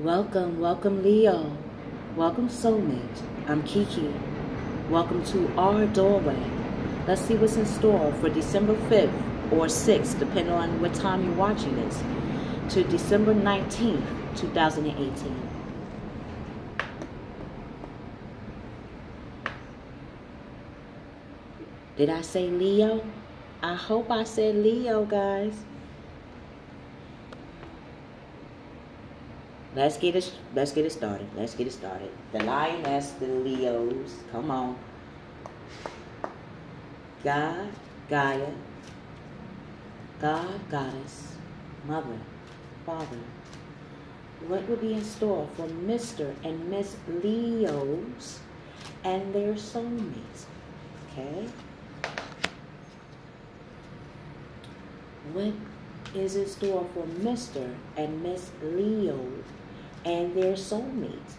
Welcome Leo. Welcome Soulmate. I'm Keykey. Welcome to our doorway. Let's see what's in store for December 5th or 6th, depending on what time you're watching this, to December 19th, 2018. Did I say Leo? I hope I said Leo, guys. Let's get it started. The lioness, the Leos. Come on. God, Gaia, God, Goddess, Mother, Father. What will be in store for Mr. and Miss Leos and their soulmates? Okay. What is in store for Mr. and Miss Leo and their soulmates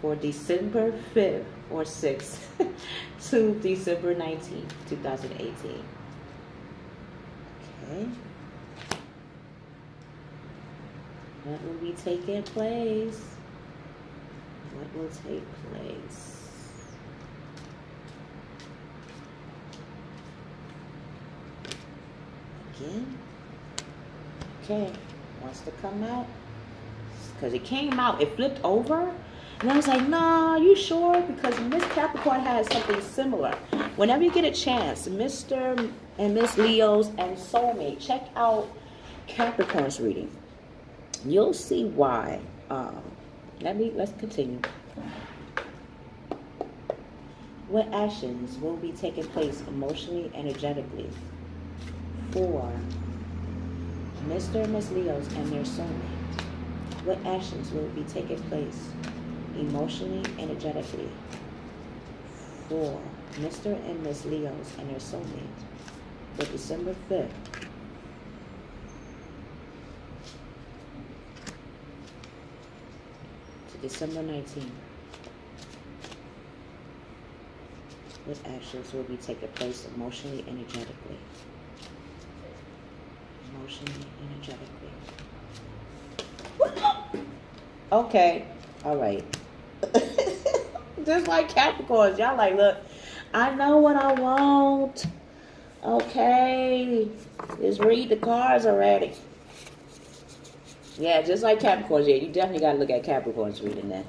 for December 5th or 6th to December 19th, 2018? Okay. What will be taking place? What will take place? Again. Okay, wants to come out. Because it came out, it flipped over. And I was like, nah, you sure? Because Miss Capricorn has something similar. Whenever you get a chance, Mr. and Miss Leos and Soulmate, check out Capricorn's reading. You'll see why. Let's continue. What actions will be taking place emotionally, energetically for Mr. and Miss Leos and their soulmate? What actions will be taking place emotionally, energetically for Mr. and Miss Leos and their soulmate for December 5th to December 19th? What actions will be taking place emotionally, energetically? Emotionally, energetically. Okay, all right. Just like Capricorns, y'all like, look, I know what I want. Okay, just read the cards already. Yeah, just like Capricorns. Yeah, you definitely got to look at Capricorns reading that.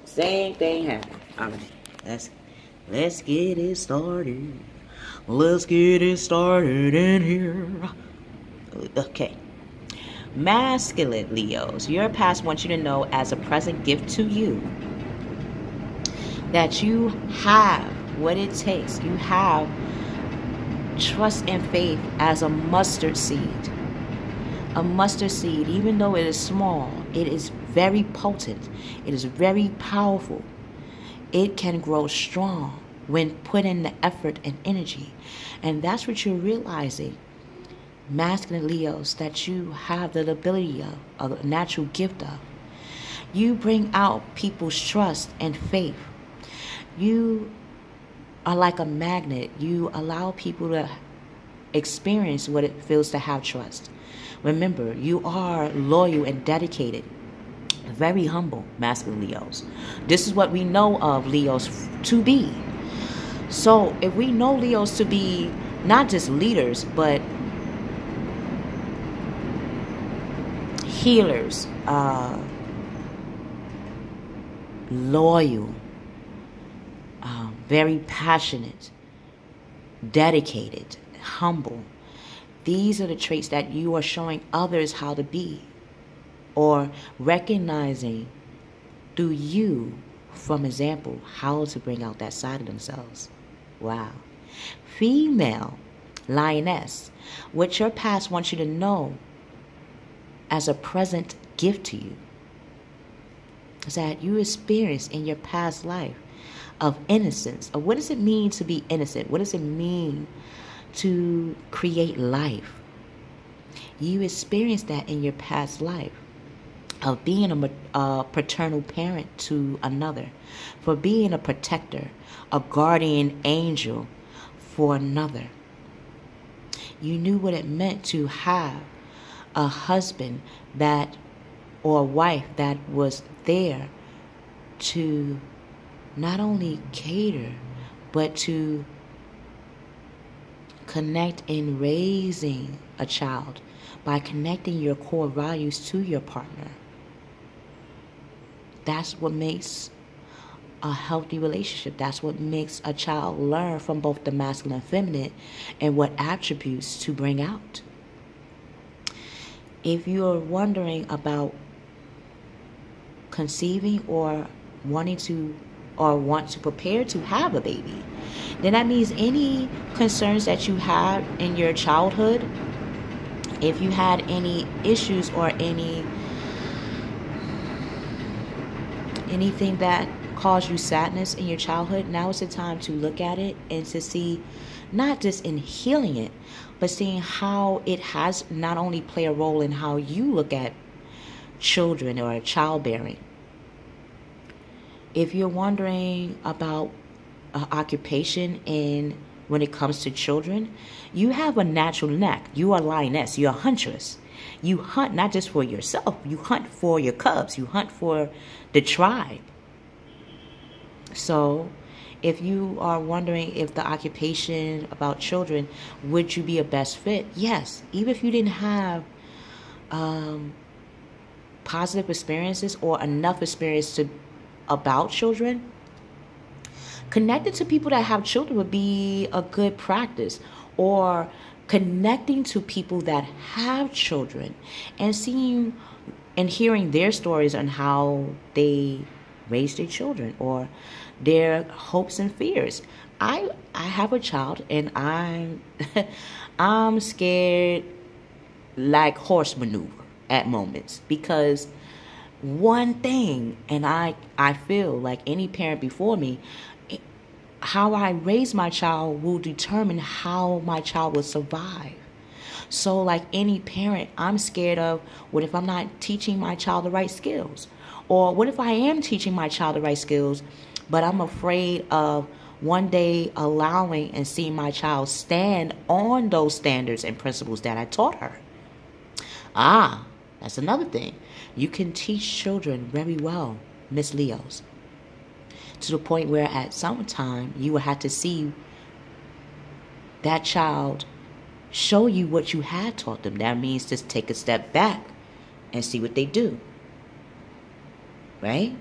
Same thing happened. All right, let's get it started. Let's get it started in here. Okay. Masculine Leos, your past wants you to know as a present gift to you that you have what it takes. You have trust and faith as a mustard seed. A mustard seed, even though it is small, it is very potent. It is very powerful. It can grow strong when put in the effort and energy. And that's what you're realizing, masculine Leos, that you have the ability of a natural gift of. You bring out people's trust and faith. You are like a magnet. You allow people to experience what it feels to have trust. Remember, you are loyal and dedicated. Very humble, masculine Leos. This is what we know of Leos to be. So if we know Leos to be not just leaders, but healers, loyal, very passionate, dedicated, humble. These are the traits that you are showing others how to be, or recognizing through you, from example, how to bring out that side of themselves. Wow. Female lioness, what your past wants you to know as a present gift to you is that you experienced in your past life of innocence. Of what does it mean to be innocent? What does it mean to create life? You experienced that in your past life of being a paternal parent to another, for being a protector, a guardian angel for another. You knew what it meant to have a husband that or a wife that was there to not only cater, but to connect in raising a child by connecting your core values to your partner. That's what makes a healthy relationship. That's what makes a child learn from both the masculine and feminine and what attributes to bring out. If you're wondering about conceiving or want to prepare to have a baby, then that means any concerns that you had in your childhood, if you had any issues or anything that caused you sadness in your childhood, now is the time to look at it and to see, not just in healing it, but seeing how it has not only play a role in how you look at children or childbearing. If you're wondering about occupation and when it comes to children, you have a natural knack. You are a lioness. You're a huntress. You hunt not just for yourself. You hunt for your cubs. You hunt for the tribe. So if you are wondering if the occupation about children, would you be a best fit? Yes. Even if you didn't have positive experiences or enough experience about children, connecting to people that have children would be a good practice. Or connecting to people that have children and seeing and hearing their stories on how they raise their children or their hopes and fears. I have a child and I'm scared like horse maneuver at moments, because one thing, and I feel like any parent before me, how I raise my child will determine how my child will survive. So like any parent, I'm scared of, what if I'm not teaching my child the right skills? Or what if I am teaching my child the right skills, but I'm afraid of one day allowing and seeing my child stand on those standards and principles that I taught her. That's another thing. You can teach children very well, Miss Leos, to the point where at some time you will have to see that child show you what you had taught them. That means just take a step back and see what they do. Right?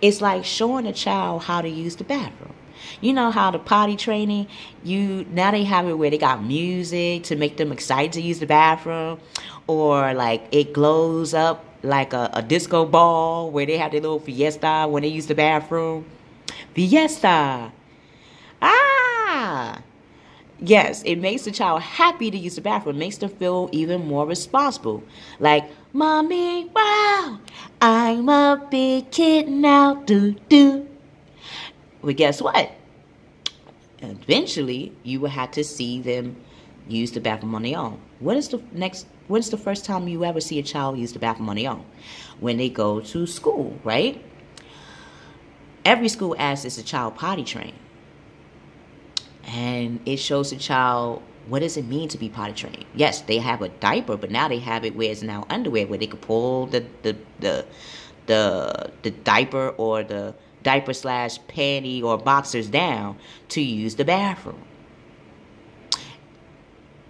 It's like showing a child how to use the bathroom. You know how the potty training, now they have it where they got music to make them excited to use the bathroom, or like it glows up like a disco ball where they have their little fiesta when they use the bathroom. Fiesta. Yes, it makes the child happy to use the bathroom. It makes them feel even more responsible. Like, Mommy, wow, I'm a big kid now, do. Well, guess what? Eventually, you will have to see them use the bathroom on their own. When's the first time you ever see a child use the bathroom on their own? When they go to school, right? Every school asks, is a child potty trained? And it shows the child, what does it mean to be potty trained? Yes, they have a diaper, but now they have it where it's now underwear, where they can pull the diaper or the diaper / panty or boxers down to use the bathroom.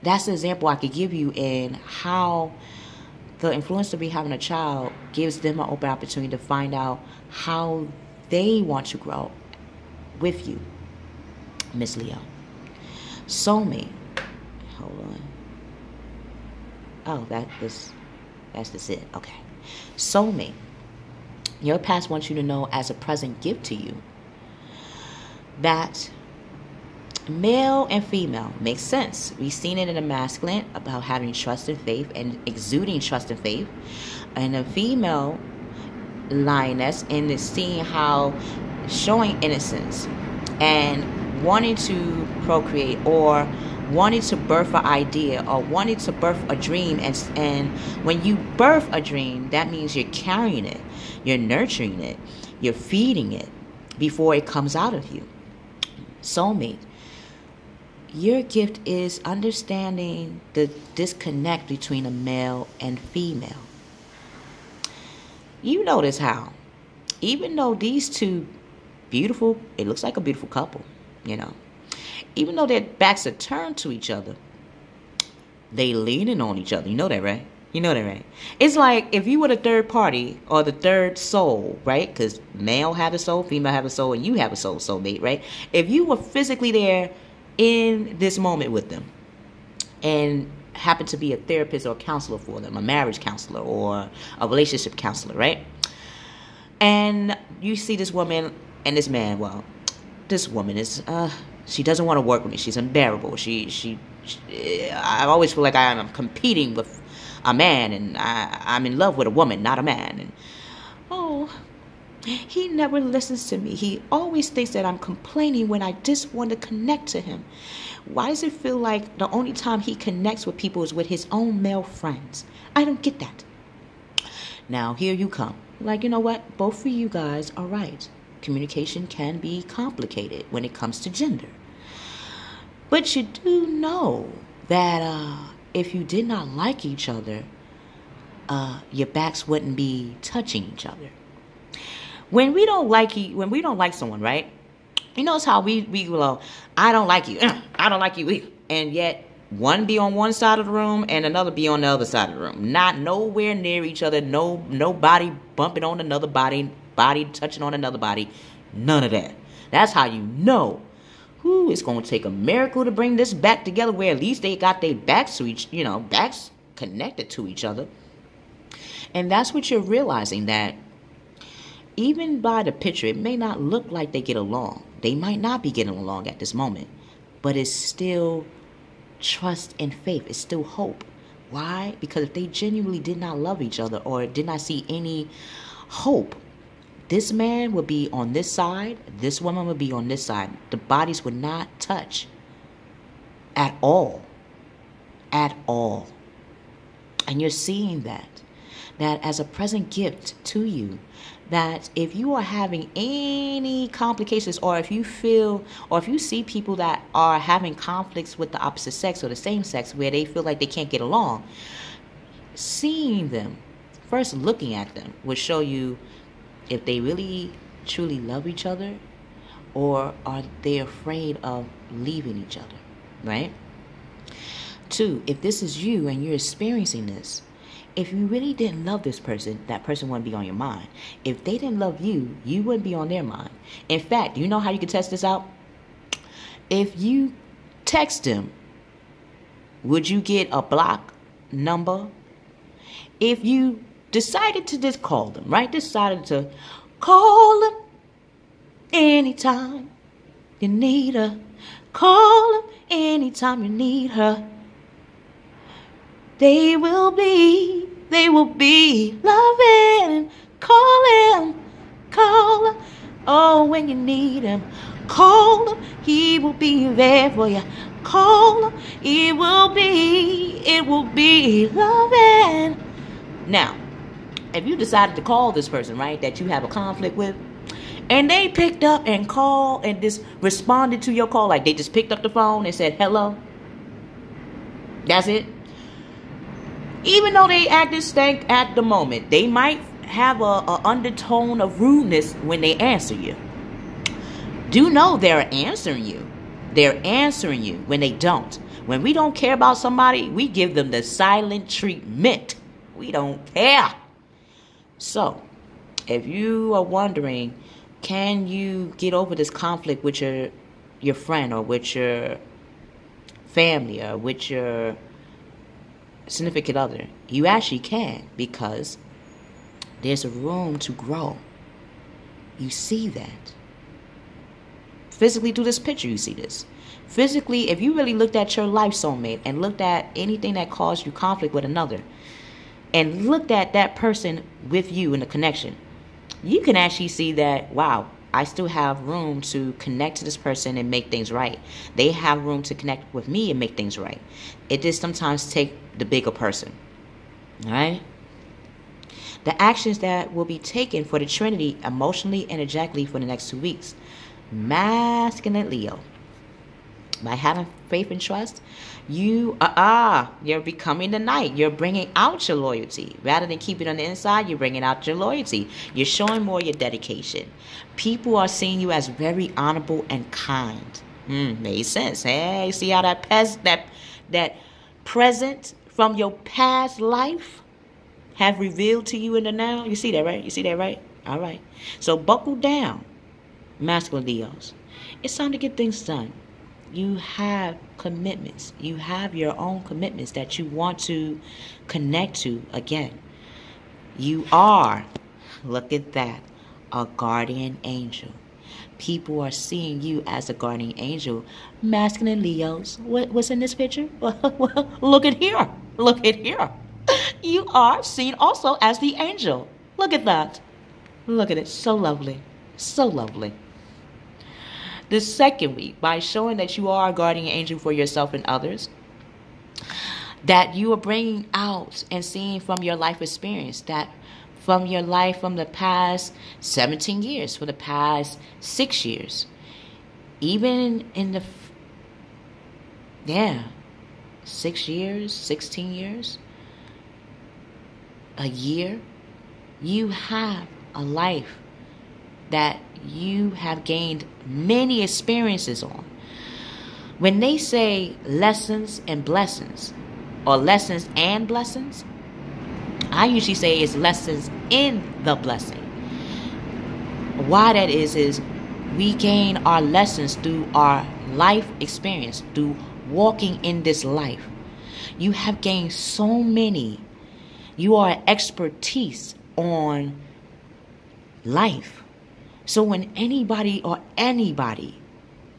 That's an example I could give you in how the influence of having a child gives them an open opportunity to find out how they want to grow with you, Miss Leo. Soulmate. Hold on. That's just it. Okay. Soulmate. Your past wants you to know, as a present gift to you, that male and female makes sense. We've seen it in the masculine about having trust and faith and exuding trust and faith, and the female lioness in seeing how showing innocence and wanting to procreate or wanting to birth an idea or wanting to birth a dream, and when you birth a dream, that means you're carrying it, you're nurturing it, you're feeding it before it comes out of you. Soulmate, your gift is understanding the disconnect between a male and female. You notice how, even though these two beautiful, it looks like a beautiful couple, you know, even though their backs are turned to each other, they leaning on each other. You know that, right? You know that, right? It's like if you were the third party or the third soul, right? Because male have a soul, female have a soul, and you have a soulmate, right? If you were physically there in this moment with them and happen to be a therapist or a counselor for them, a marriage counselor or a relationship counselor, right? And you see this woman and this man, well, this woman is, she doesn't want to work with me. She's unbearable. I always feel like I am competing with a man, and I'm in love with a woman, not a man. And oh, he never listens to me. He always thinks that I'm complaining when I just want to connect to him. Why does it feel like the only time he connects with people is with his own male friends? I don't get that. Now, here you come. Like, you know what? Both of you guys are right. Communication can be complicated when it comes to gender. But you do know that if you did not like each other, your backs wouldn't be touching each other. When we don't like someone, right? You notice how we go, I don't like you. I don't like you either. And yet one be on one side of the room and another be on the other side of the room. Not nowhere near each other. No body bumping on another body touching on another body. None of that. That's how you know. It's going to take a miracle to bring this back together where at least they got their backs to backs connected to each other. And that's what you're realizing, that even by the picture, it may not look like they get along. They might not be getting along at this moment, but it's still trust and faith. It's still hope. Why? Because if they genuinely did not love each other or did not see any hope, this man would be on this side, this woman would be on this side. The bodies would not touch at all. At all. And you're seeing that as a present gift to you, that if you are having any complications, or if you feel, or if you see people that are having conflicts with the opposite sex or the same sex where they feel like they can't get along, seeing them, first looking at them, will show you if they really truly love each other, or are they afraid of leaving each other, right? 2, if this is you and you're experiencing this, if you really didn't love this person, that person wouldn't be on your mind. If they didn't love you, you wouldn't be on their mind. In fact, you know how you can test this out? If you text them, would you get a block number? If you decided to just call them, right? Decided to call them anytime you need her. Call them anytime you need her. They will be loving. Call him. Oh, when you need him, call him. He will be there for you. Call him. It will be loving. Now, if you decided to call this person, right, that you have a conflict with, and they picked up and called and just responded to your call, like they just picked up the phone and said hello, that's it. Even though they acted stank at the moment, they might have a undertone of rudeness when they answer you. Do know they're answering you. They're answering you when they don't. When we don't care about somebody, we give them the silent treatment. We don't care. So, if you are wondering, can you get over this conflict with your friend, or with your family, or with your significant other, you actually can, because there's a room to grow. You see that. Physically, through this picture, you see this. Physically, if you really looked at your life soulmate and looked at anything that caused you conflict with another, and looked at that person with you in the connection, you can actually see that, wow, I still have room to connect to this person and make things right. They have room to connect with me and make things right. It just sometimes takes the bigger person. All right? The actions that will be taken for the Trinity emotionally, energetically, for the next 2 weeks. Masculine Leo. By having faith and trust, you're becoming the knight. You're bringing out your loyalty. Rather than keep it on the inside, you're bringing out your loyalty. You're showing more your dedication. People are seeing you as very honorable and kind. Makes sense. Hey, see how that present from your past life have revealed to you in the now? You see that, right? You see that, right? All right. So buckle down, masculine Leos. It's time to get things done. You have commitments. You have your own commitments that you want to connect to again. You are, look at that, a guardian angel. People are seeing you as a guardian angel. Masculine Leos, what's in this picture? Well, look at here. Look at here. You are seen also as the angel. Look at that. Look at it. So lovely. So lovely. The second week, by showing that you are a guardian angel for yourself and others, that you are bringing out and seeing from your life experience, that from your life from the past 17 years, for the past 6 years, even in the 6 years, 16 years, a year, you have a life that you have gained many experiences on. When they say lessons and blessings, or lessons and blessings, I usually say it's lessons in the blessing. Why that is we gain our lessons through our life experience, through walking in this life. You have gained so many. You are an expertise on life. So when anybody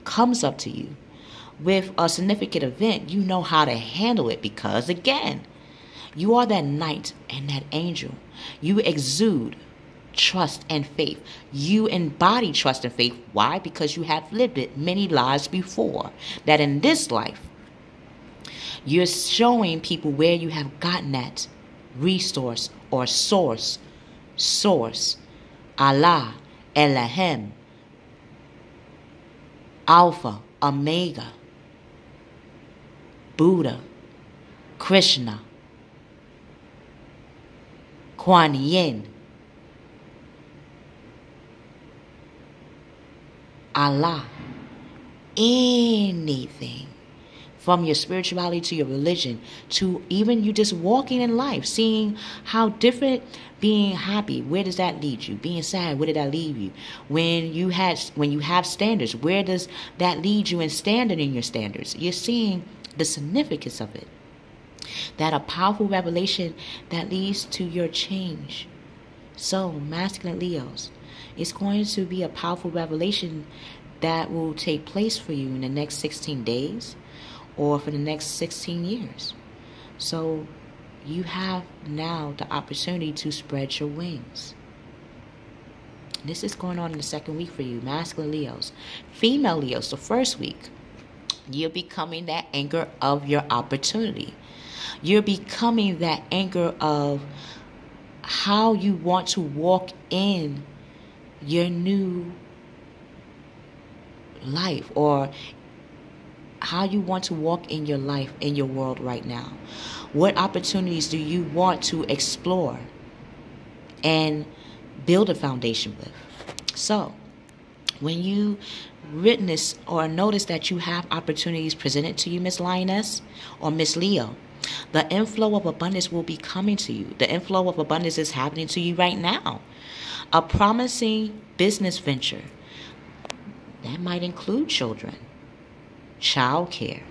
comes up to you with a significant event, you know how to handle it, because again, you are that knight and that angel. You exude trust and faith. You embody trust and faith. Why? Because you have lived it many lives before. That in this life, you're showing people where you have gotten that resource or source. Allah, Elohim, Alpha, Omega, Buddha, Krishna, Kuan Yin, Allah, anything. From your spirituality to your religion, to even you just walking in life, seeing how different, being happy, where does that lead you? Being sad, where did that leave you? When you have standards, where does that lead you in standing in your standards? You're seeing the significance of it. That a powerful revelation that leads to your change. So, masculine Leos, it's going to be a powerful revelation that will take place for you in the next 16 days. Or for the next 16 years. So you have now the opportunity to spread your wings. This is going on in the second week for you, masculine Leos. Female Leos, the first week, you're becoming that anchor of your opportunity. You're becoming that anchor of how you want to walk in your new life, or how you want to walk in your life, in your world right now. What opportunities do you want to explore and build a foundation with? So, when you witness or notice that you have opportunities presented to you, Miss Lioness or Miss Leo, the inflow of abundance will be coming to you. The inflow of abundance is happening to you right now. A promising business venture. That might include children. Childcare,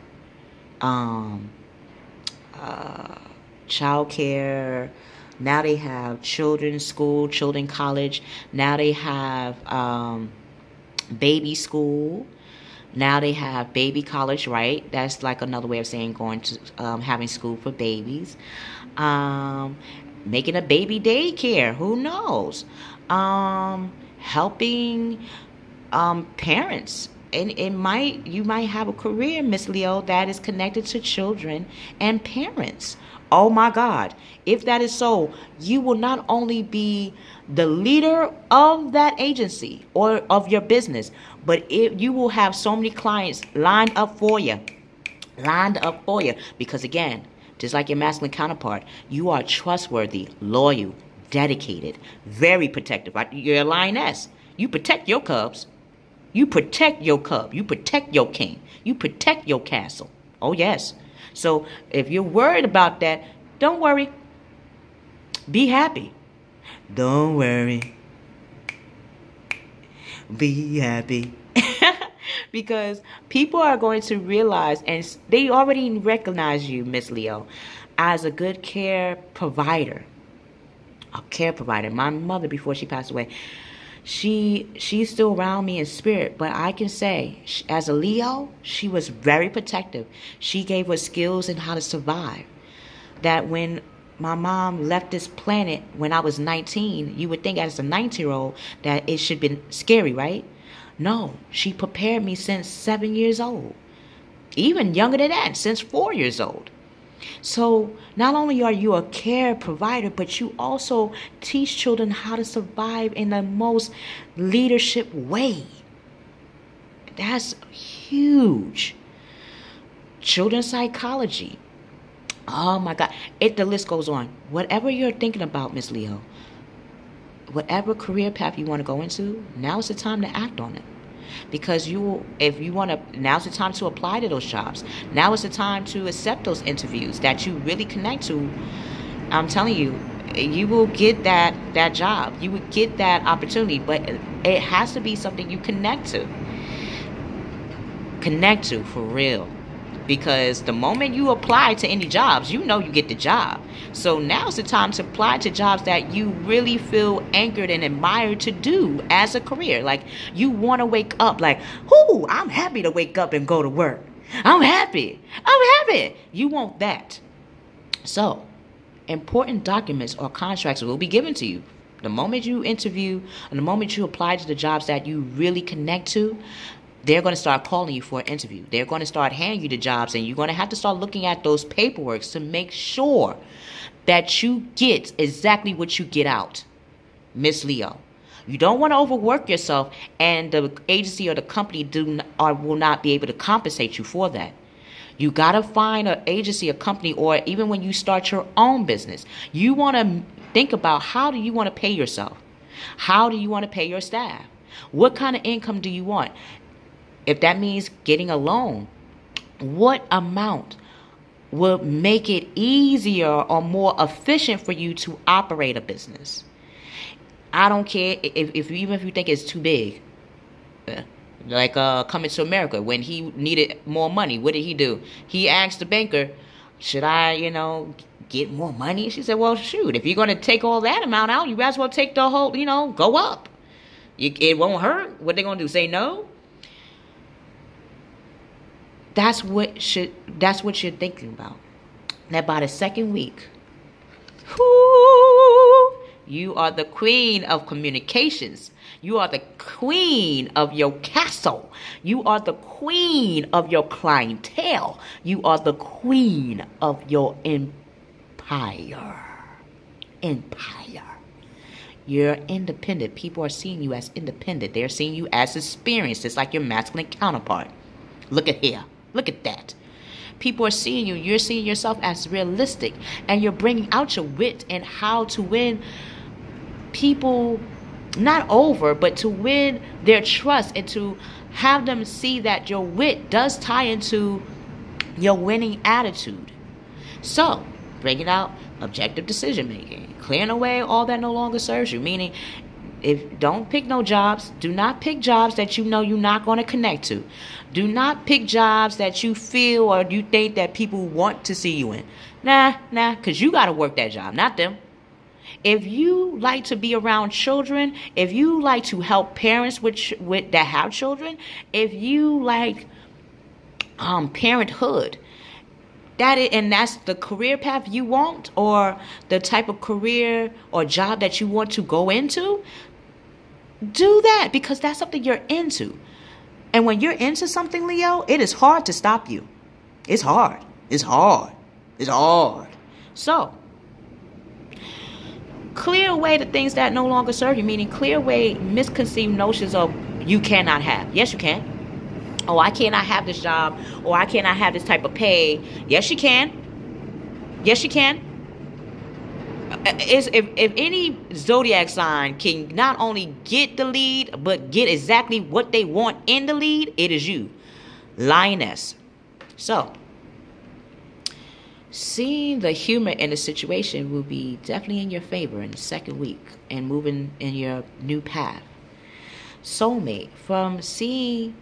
childcare. Now they have children's school, children college. Now they have baby school. Now they have baby college, right? That's like another way of saying going to having school for babies. Making a baby daycare. Who knows? Helping parents And you might have a career, Miss Leo, that is connected to children and parents. Oh my God. If that is so, you will not only be the leader of that agency or of your business, but you will have so many clients lined up for you. Because again, just like your masculine counterpart, you are trustworthy, loyal, dedicated, very protective. You're a lioness. You protect your cubs. You protect your cub. You protect your king. You protect your castle. Oh, yes. So if you're worried about that, don't worry. Be happy. Don't worry. Be happy. Because people are going to realize, and they already recognize you, Miss Leo, as a good care provider. A care provider. My mother, before she passed away, she's still around me in spirit, but I can say, as a Leo, she was very protective. She gave us skills in how to survive. That when my mom left this planet when I was 19, you would think as a 19-year-old that it should be scary, right? No, she prepared me since 7 years old. Even younger than that, since 4 years old. So not only are you a care provider, but you also teach children how to survive in the most leadership way. That's huge. Children's psychology. Oh my God. The list goes on. Whatever you're thinking about, Miss Leo, whatever career path you want to go into, now's the time to act on it. Because if you want to, now's the time to apply to those jobs. Now is the time to accept those interviews that you really connect to. I'm telling you, you will get that job. You would get that opportunity, but it has to be something you connect to. Connect to, for real. Because the moment you apply to any jobs, you know you get the job. So now's the time to apply to jobs that you really feel anchored and admired to do as a career. Like, you want to wake up like, whoo, I'm happy to wake up and go to work. I'm happy. You want that. So, important documents or contracts will be given to you. The moment you interview and the moment you apply to the jobs that you really connect to, they're going to start calling you for an interview. They're going to start handing you the jobs, and you're going to have to start looking at those paperwork to make sure that you get exactly what you get out. Miss Leo, you don't want to overwork yourself, and the agency or the company will not be able to compensate you for that. You got to find an agency, a company, or even when you start your own business, you want to think about, how do you want to pay yourself? How do you want to pay your staff? What kind of income do you want? If that means getting a loan, what amount will make it easier or more efficient for you to operate a business? I don't care even if you think it's too big. Like Coming to America, when he needed more money, what did he do? He asked the banker, should I, get more money? She said, well, shoot, if you're going to take all that amount out, you might as well take the whole, go up. It won't hurt. What they going to do? Say no? That's what you're thinking about. Now, by the second week, you are the queen of communications. You are the queen of your castle. You are the queen of your clientele. You are the queen of your empire. You're independent. People are seeing you as independent. They're seeing you as experienced, just like your masculine counterpart. Look at here. Look at that. People are seeing you. You're seeing yourself as realistic. And you're bringing out your wit and how to win people, not over, but to win their trust and to have them see that your wit does tie into your winning attitude. So, bringing out objective decision making. Clearing away all that no longer serves you. Meaning, don't pick no jobs. Do not pick jobs that you know you're not going to connect to. Do not pick jobs that you feel or you think that people want to see you in. Nah, because you got to work that job, not them. If you like to be around children, if you like to help parents that have children, if you like parenthood, and that's the career path you want, or the type of career or job that you want to go into, do that, because that's something you're into. And when you're into something, Leo, it is hard to stop you. It's hard. It's hard. It's hard. So, clear away the things that no longer serve you, meaning clear away misconceived notions of you cannot have. Yes, you can. Oh, I cannot have this job, or I cannot have this type of pay. Yes, you can. Yes, you can. If any zodiac sign can not only get the lead, but get exactly what they want in the lead, it is you, lioness. So, seeing the humor in the situation will be definitely in your favor in the second week and moving in your new path. Soulmate, from seeing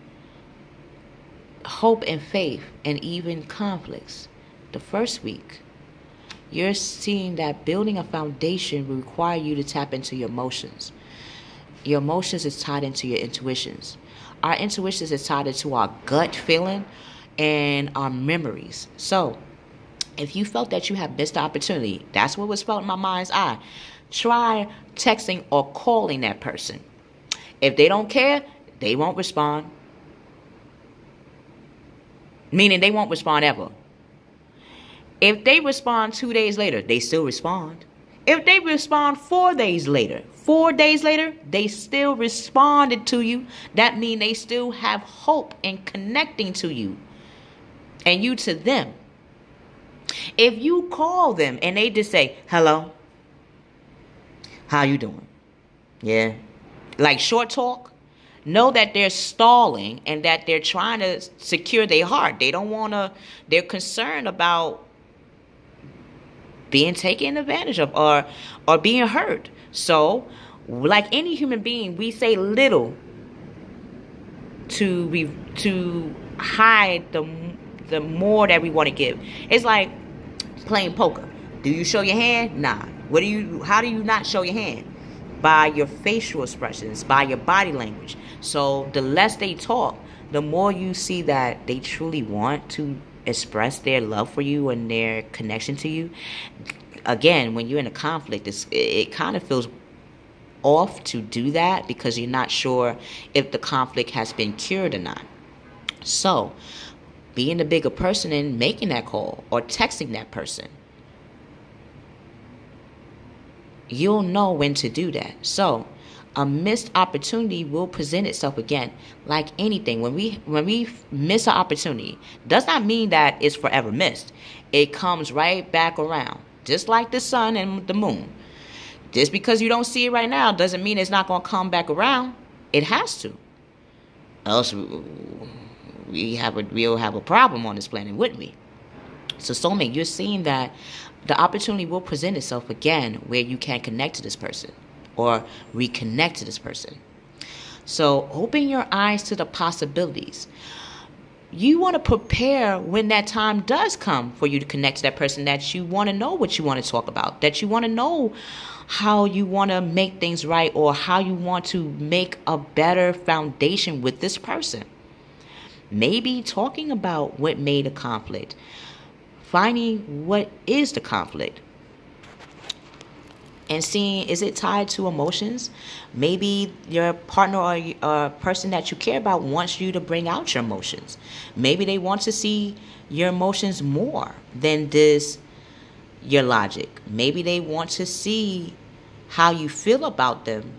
hope and faith and even conflicts, the first week, you're seeing that building a foundation will require you to tap into your emotions. Your emotions is tied into your intuitions. Our intuitions is tied into our gut feeling and our memories. So, if you felt that you have missed the opportunity, that's what was felt in my mind's eye. Try texting or calling that person. If they don't care, they won't respond. Meaning they won't respond ever. If they respond 2 days later, they still respond. If they respond 4 days later, they still responded to you. That means they still have hope in connecting to you and you to them. If you call them and they just say, hello, how you doing? Yeah. Like short talk, know that they're stalling and that they're trying to secure their heart. They don't want to, they're concerned about being taken advantage of or being hurt. So, like any human being, we say little to hide the more that we want to give. It's like playing poker. Do you show your hand? Nah. How do you not show your hand? By your facial expressions, by your body language. So the less they talk, the more you see that they truly want to express their love for you and their connection to you. Again, when you're in a conflict, it kind of feels off to do that because you're not sure if the conflict has been cured or not. So, being the bigger person and making that call or texting that person, you'll know when to do that. So, a missed opportunity will present itself again. Like anything, when we miss an opportunity, does not mean that it's forever missed. It comes right back around, just like the sun and the moon. Just because you don't see it right now doesn't mean it's not going to come back around. It has to. Else we'll have a problem on this planet, wouldn't we? So soulmate, you're seeing that the opportunity will present itself again where you can connect to this person or reconnect to this person. So open your eyes to the possibilities. You want to prepare when that time does come for you to connect to that person, that you want to know what you want to talk about, that you want to know how you want to make things right or how you want to make a better foundation with this person. Maybe talking about what made a conflict, finding what is the conflict, and seeing, is it tied to emotions? Maybe your partner or a person that you care about wants you to bring out your emotions. Maybe they want to see your emotions more than your logic. Maybe they want to see how you feel about them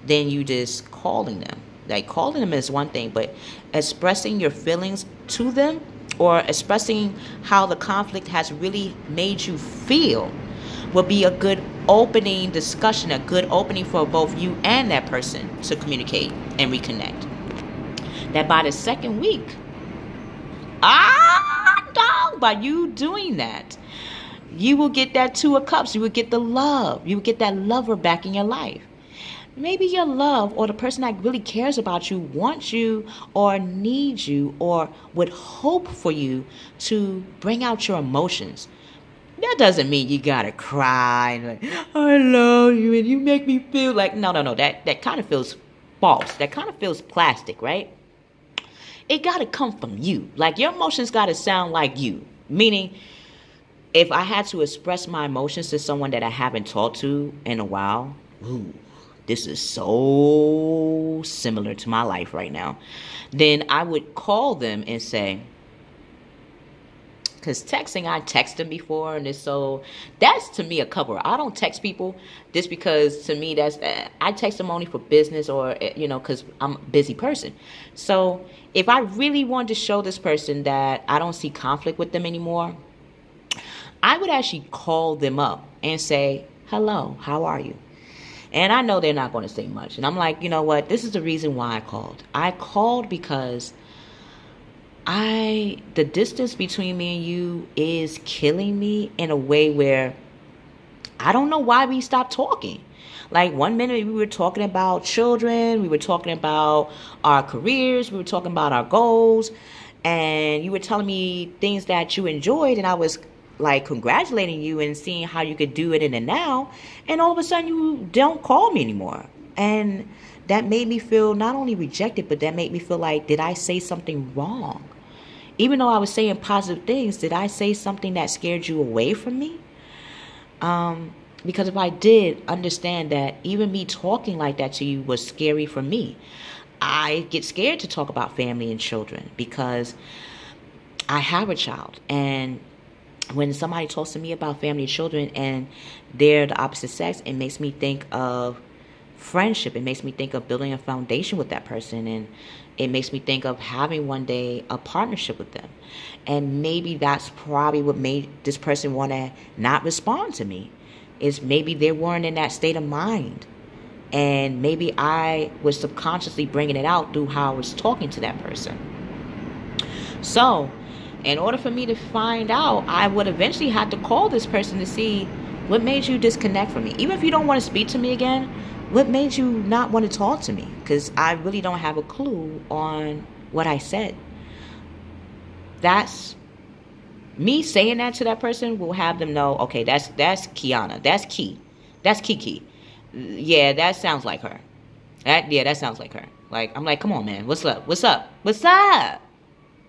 than you just calling them. Like calling them is one thing, but expressing your feelings to them or expressing how the conflict has really made you feel will be a good opening discussion, a good opening for both you and that person to communicate and reconnect. That by the second week, by you doing that, you will get that Two of Cups. You will get the love. You will get that lover back in your life. Maybe your love or the person that really cares about you wants you or needs you or would hope for you to bring out your emotions. That doesn't mean you gotta cry and like, I love you and you make me feel like, no. That kind of feels false. That kind of feels plastic, right? It gotta come from you. Like your emotions gotta sound like you. Meaning, if I had to express my emotions to someone that I haven't talked to in a while, this is so similar to my life right now, then I would call them and say, because texting, I text them before, and that's to me a cover. I don't text people just because to me I text them only for business or, because I'm a busy person. So if I really wanted to show this person that I don't see conflict with them anymore, I would actually call them up and say, hello, how are you? And I know they're not going to say much. And I'm like, you know what? This is the reason why I called. I called because the distance between me and you is killing me in a way where I don't know why we stopped talking. Like 1 minute we were talking about children, we were talking about our careers, we were talking about our goals, and you were telling me things that you enjoyed, and I was like congratulating you and seeing how you could do it in the now, and all of a sudden you don't call me anymore. And that made me feel not only rejected, but that made me feel like, did I say something wrong? Even though I was saying positive things, did I say something that scared you away from me? Because if I did, understand that even me talking like that to you was scary for me. I get scared to talk about family and children because I have a child. And when somebody talks to me about family and children and they're the opposite sex, it makes me think of friendship. It makes me think of building a foundation with that person, and it makes me think of having one day a partnership with them. And maybe that's probably what made this person want to not respond to me, is maybe they weren't in that state of mind, and maybe I was subconsciously bringing it out through how I was talking to that person. So in order for me to find out, I would eventually have to call this person to see what made you disconnect from me. Even if you don't want to speak to me again, what made you not want to talk to me? Because I really don't have a clue on what I said. That's me saying that to that person will have them know, okay, that's Kiana. That's Keykey. Yeah, that sounds like her. That sounds like her. Like, I'm like, come on, man. What's up? What's up? What's up?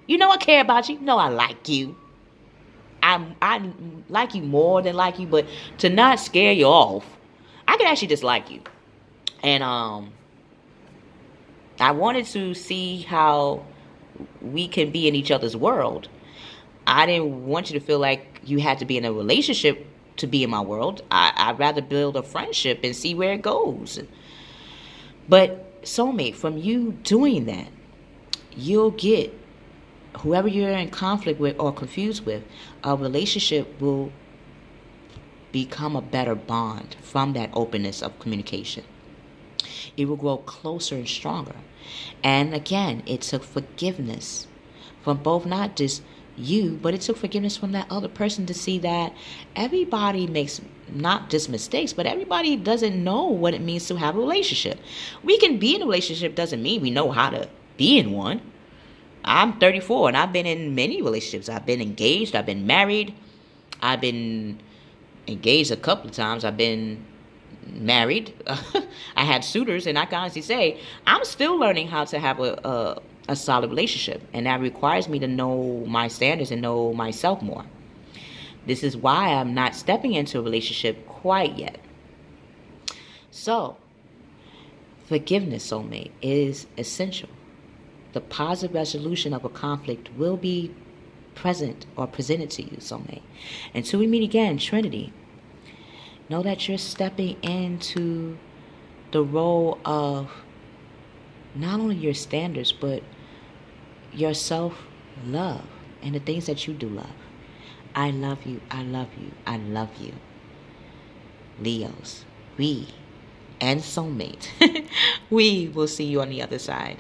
You know I care about you. You know I like you. I like you more than like you, but to not scare you off, I could actually just like you. And I wanted to see how we can be in each other's world. I didn't want you to feel like you had to be in a relationship to be in my world. I'd rather build a friendship and see where it goes. But soulmate, from you doing that, you'll get whoever you're in conflict with or confused with, a relationship will become a better bond from that openness of communication. It will grow closer and stronger. And again, it took forgiveness from both, not just you, but it took forgiveness from that other person to see that everybody makes not just mistakes, but everybody doesn't know what it means to have a relationship. We can be in a relationship doesn't mean we know how to be in one. I'm 34 and I've been in many relationships. I've been engaged. I've been married. I've been engaged a couple of times. I've been married. I had suitors, and I can honestly say I'm still learning how to have a solid relationship, and that requires me to know my standards and know myself more. This is why I'm not stepping into a relationship quite yet. So, forgiveness, soulmate, is essential. The positive resolution of a conflict will be present or presented to you, soulmate. Until we meet again, Trinity, know that you're stepping into the role of not only your standards, but your self-love and the things that you do love. I love you. I love you. I love you. Leos, we and soulmate, we will see you on the other side.